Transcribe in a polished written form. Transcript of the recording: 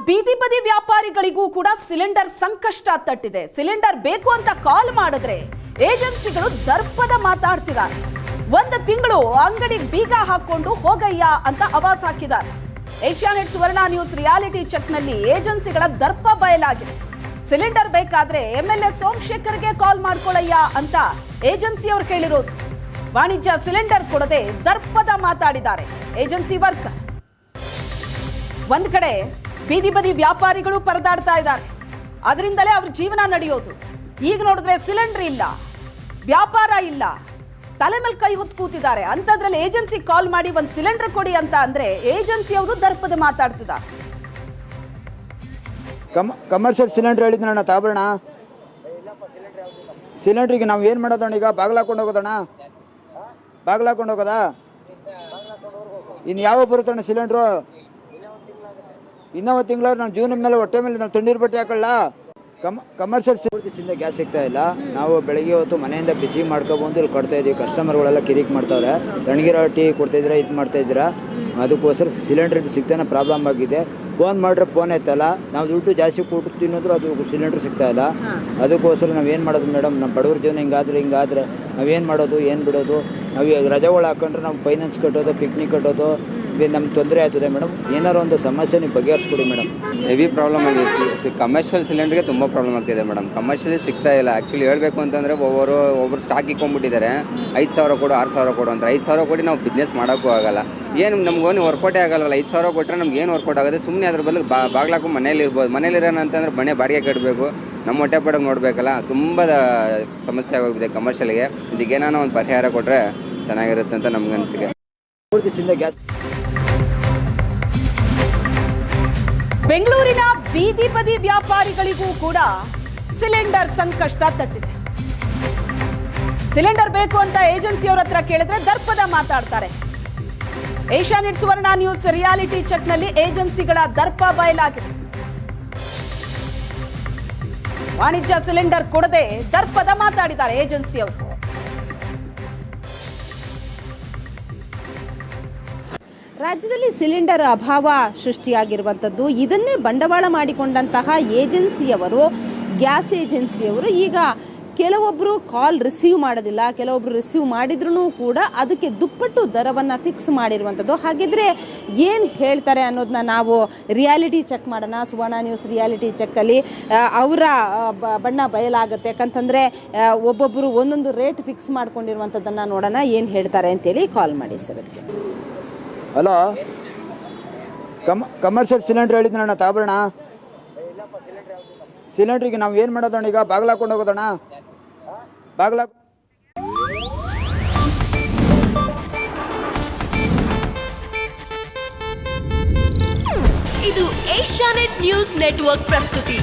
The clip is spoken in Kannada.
ಬೀದಿ ಬದಿ ವ್ಯಾಪಾರಿಗಳಿಗೂ ಕೂಡ ಸಿಲಿಂಡರ್ ಸಂಕಷ್ಟ ತಟ್ಟಿದೆ. ಸಿಲಿಂಡರ್ ಬೇಕು ಅಂತ ಕಾಲ್ ಮಾಡಿದ್ರೆ ಏಜೆನ್ಸಿಗಳು ದರ್ಪದ ಮಾತಾಡ್ತಿದ್ದಾರೆ. ಒಂದು ತಿಂಗಳು ಅಂಗಡಿ ಬೀಗ ಹಾಕೊಂಡು ಹೋಗಯ್ಯ ಅಂತ ಆವಾಜ್ ಹಾಕಿದ್ದಾರೆ. ಏಷ್ಯಾನೆಟ್ ಸುವರ್ಣ ನ್ಯೂಸ್ ರಿಯಾಲಿಟಿ ಚೆಕ್ ನಲ್ಲಿ ಏಜೆನ್ಸಿಗಳ ದರ್ಪ ಬಯಲಾಗಿದೆ. ಸಿಲಿಂಡರ್ ಬೇಕಾದ್ರೆ ಎಂಎಲ್ಎ ಸೋಮಶೇಖರ್ಗೆ ಕಾಲ್ ಮಾಡ್ಕೊಳ್ಳಯ್ಯ ಅಂತ ಏಜೆನ್ಸಿಯವರು ಹೇಳಿರೋದು. ವಾಣಿಜ್ಯ ಸಿಲಿಂಡರ್ ಕೊಡದೆ ದರ್ಪದ ಮಾತಾಡಿದ್ದಾರೆ ಏಜೆನ್ಸಿ ವರ್ಕರ್. ಒಂದ್ ಕಡೆ ಬೀದಿ ಬದಿ ವ್ಯಾಪಾರಿಗಳು ಪರದಾಡ್ತಾ ಇದ್ದಾರೆ, ಅದರಿಂದಲೇ ಅವ್ರ ಜೀವನ ನಡೆಯೋದು. ಈಗ ನೋಡಿದ್ರೆ ಸಿಲಿಂಡರ್ ಇಲ್ಲ, ವ್ಯಾಪಾರ ಇಲ್ಲ, ತಲೆ ಮೇಲೆ ಕೈ ಹೊತ್ತು ಕೂತಿದ್ದಾರೆ. ಅಂತದ್ರಲ್ಲಿ ಏಜೆನ್ಸಿ ಕಾಲ್ ಮಾಡಿ ಒಂದು ಸಿಲಿಂಡರ್ ಕೊಡಿ ಅಂತ ಅಂದ್ರೆ ಏಜೆನ್ಸಿ ಅವರು ದರ್ಪದ ಮಾತಾಡ್ತಿದ್ದಾರೆ. Commercial cylinder ಹೇಳಿದ್ನಣ್ಣ ತಾಬರಣ. ಸಿಲಿಂಡ್ರಿಗೆ ನಾವು ಏನು ಮಾಡೋದಣ್ಣ? ಈಗ ಬಾಗ್ಲಾಕೊಂಡು ಹೋಗೋದಣ್ಣ, ಬಾಗ್ಲಾಕೊಂಡು ಹೋಗೋದಾ? ಇನ್ನು ಯಾವಾಗ ಬರುತ್ತಣ್ಣ ಸಿಲಿಂಡ್ರು? ಇನ್ನೂ ಒಂದು ತಿಂಗಳಾದ್ರೆ ನಾವು ಜೂನ್ ಮೇಲೆ ಹೊಟ್ಟೆ ಮೇಲೆ ನಾವು ತಣ್ಣೀರು ಬಟ್ಟೆ ಹಾಕೊಳ್ಳ. ಕಮರ್ಷಿಯಲ್ ಸಿಲಿಂಡರ್ ಗ್ಯಾಸ್ ಸಿಗ್ತಾ ಇಲ್ಲ. ನಾವು ಬೆಳಗ್ಗೆ ಹೊತ್ತು ಮನೆಯಿಂದ ಬಿಸಿ ಮಾಡ್ಕೊಬಂದು ಇಲ್ಲಿ ಕೊಡ್ತಾ ಇದೀವಿ. ಕಸ್ಟಮರ್ಗಳೆಲ್ಲ ಕಿರಿಕ್ ಮಾಡ್ತಾವ್ರೆ, ತಣ್ಣಗಿರೋ ಟೀ ಕೊಡ್ತಾಯಿದ್ದೀರಾ, ಇದು ಮಾಡ್ತಾಯಿದ್ದೀರಾ. ಅದಕ್ಕೋಸ್ಕರ ಸಿಲಿಂಡರ್ ಸಿಗ್ತಾನೆ ಪ್ರಾಬ್ಲಮ್ ಆಗಿದೆ. ಫೋನ್ ಮಾಡಿದ್ರೆ ಫೋನ್ ಎತ್ತಲ್ಲ. ನಾವು ದುಡ್ಡು ಜಾಸ್ತಿ ಕೊಟ್ಟು ತಿನ್ನೋದ್ರು ಅದು ಸಿಲಿಂಡರ್ ಸಿಗ್ತಾ ಇಲ್ಲ. ಅದಕ್ಕೋಸ್ಕರ ನಾವೇನು ಮಾಡೋದು ಮೇಡಮ್? ನಮ್ಮ ಬಡವ್ರ ಜೀವನ ಹಿಂಗಾದ್ರೆ ನಾವೇನು ಮಾಡೋದು, ಏನು ಬಿಡೋದು? ನಾವು ಈಗ ರಜೆಗಳು ಹಾಕೊಂಡ್ರೆ ನಾವು ಫೈನಾನ್ಸ್ ಕಟ್ಟೋದು, ಪಿಕ್ನಿಕ್ ಕಟ್ಟೋದು, ನಮ್ಗೆ ತೊಂದರೆ ಆಗ್ತದೆ ಮೇಡಮ್. ಏನಾರು ಒಂದು ಸಮಸ್ಯೆ ನೀವು ಬಗೆಹರಿಸ್ಕೊಡಿ ಮೇಡಮ್. ಹೆವಿ ಪ್ರಾಬ್ಲಮ್ ಆಗೈತಿ. ಕಮರ್ಷಿಯಲ್ ಸಿಲಿಂಡರ್ಗೆ ತುಂಬ ಪ್ರಾಬ್ಲಮ್ ಆಗ್ತಿದೆ ಮೇಡಮ್. ಕಮರ್ಷಿಯಲಿ ಸಿಗ್ತಾ ಇಲ್ಲ. ಆ್ಯಕ್ಚುಲಿ ಹೇಳಬೇಕು ಅಂತಂದರೆ ಒಬ್ಬರು ಸ್ಟಾಕ್ ಇಕ್ಕೊಂಡ್ಬಿಟ್ಟಿದ್ದಾರೆ. 5,000 ಕೊಡು, 6,000 ಕೊಡು ಅಂತ. 5,000 ಕೊಟ್ಟು ನಾವು ಬಿಸ್ನೆಸ್ ಮಾಡೋಕ್ಕೂ ಆಗಲ್ಲ. ಏನು ನಮ್ಗೇನು ವರ್ಕೌಟೇ ಆಗಲ್ವಲ್ಲ. 5,000 ಕೊಟ್ಟರೆ ನಮ್ಗೆ ಏನು ವರ್ಕೌಟ್ ಆಗುತ್ತೆ? ಸುಮ್ಮನೆ ಅದ್ರ ಬದಲು ಬಾಗ್ಲಾಕು ಮನೇಲಿ ಇರ್ಬೋದು. ಮನೇಲಿರೋಣ ಅಂತಂದ್ರೆ ಮನೆ ಬಾಡಿಗೆ ಕಟ್ಟಬೇಕು, ನಮ್ಮ ಹೊಟ್ಟೆ ಪಡೋಕೆ ನೋಡಬೇಕಲ್ಲ. ತುಂಬ ಸಮಸ್ಯೆ ಆಗೋಗಿದೆ ಕಮರ್ಷಿಯಲ್ಗೆ. ಇದಕ್ಕೇನೋ ಒಂದು ಪರಿಹಾರ ಕೊಟ್ಟರೆ ಚೆನ್ನಾಗಿರುತ್ತೆ ಅಂತ ನಮ್ಗೆ ಅನಿಸಿಕೆ. ಬೆಂಗಳೂರಿನ ಬೀದಿ ಬದಿ ವ್ಯಾಪಾರಿಗಳಿಗೂ ಕೂಡ ಸಿಲಿಂಡರ್ ಸಂಕಷ್ಟ ತಟ್ಟಿದೆ. ಸಿಲಿಂಡರ್ ಬೇಕು ಅಂತ ಏಜೆನ್ಸಿಯವರ ಹತ್ರ ಕೇಳಿದ್ರೆ ದರ್ಪದ ಮಾತಾಡ್ತಾರೆ. ಏಷ್ಯಾನೆಟ್ ಸುವರ್ಣ ನ್ಯೂಸ್ ರಿಯಾಲಿಟಿ ಚೆಕ್ ನಲ್ಲಿ ಏಜೆನ್ಸಿಗಳ ದರ್ಪ ಬಯಲಾಗಿದೆ. ವಾಣಿಜ್ಯ ಸಿಲಿಂಡರ್ ಕೊಡದೆ ದರ್ಪದ ಮಾತಾಡಿದ್ದಾರೆ ಏಜೆನ್ಸಿಯವರು. ರಾಜ್ಯದಲ್ಲಿ ಸಿಲಿಂಡರ್ ಅಭಾವ ಸೃಷ್ಟಿಯಾಗಿರುವಂಥದ್ದು, ಇದನ್ನೇ ಬಂಡವಾಳ ಮಾಡಿಕೊಂಡಂತಹ ಏಜೆನ್ಸಿಯವರು, ಗ್ಯಾಸ್ ಏಜೆನ್ಸಿಯವರು ಈಗ ಕೆಲವೊಬ್ಬರು ಕಾಲ್ ರಿಸೀವ್ ಮಾಡೋದಿಲ್ಲ, ಕೆಲವೊಬ್ರು ರಿಸೀವ್ ಮಾಡಿದ್ರೂ ಕೂಡ ಅದಕ್ಕೆ ದುಪ್ಪಟ್ಟು ದರವನ್ನು ಫಿಕ್ಸ್ ಮಾಡಿರುವಂಥದ್ದು. ಹಾಗಿದ್ರೆ ಏನು ಹೇಳ್ತಾರೆ ಅನ್ನೋದನ್ನ ನಾವು ರಿಯಾಲಿಟಿ ಚೆಕ್ ಮಾಡೋಣ. ಸುವರ್ಣ ನ್ಯೂಸ್ ರಿಯಾಲಿಟಿ ಚೆಕ್ಕಲ್ಲಿ ಅವರ ಬಣ್ಣ ಬಯಲಾಗುತ್ತೆ. ಯಾಕಂತಂದರೆ ಒಬ್ಬೊಬ್ಬರು ಒಂದೊಂದು ರೇಟ್ ಫಿಕ್ಸ್ ಮಾಡ್ಕೊಂಡಿರುವಂಥದ್ದನ್ನು ನೋಡೋಣ, ಏನು ಹೇಳ್ತಾರೆ ಅಂತೇಳಿ ಕಾಲ್ ಮಾಡಿ ಸರ್. ಅದಕ್ಕೆ ಹಲೋ, ಕಮರ್ಷಿಯಲ್ ಸಿಲಿಂಡರ್ ಹೇಳಿದ್ನಣ್ಣ ತಾಬರಣ. ಸಿಲಿಂಡ್ರಿಗೆ ನಾವು ಏನು ಮಾಡೋದಣ್ಣ? ಈಗ ಬಾಗ್ಲಾಕೊಂಡು ಹೋಗೋದಣ್ಣ, ಬಾಗ್ಲಾ. ಇದು ಏಷ್ಯಾನೆಟ್ ನ್ಯೂಸ್ ನೆಟ್ವರ್ಕ್ ಪ್ರಸ್ತುತಿ.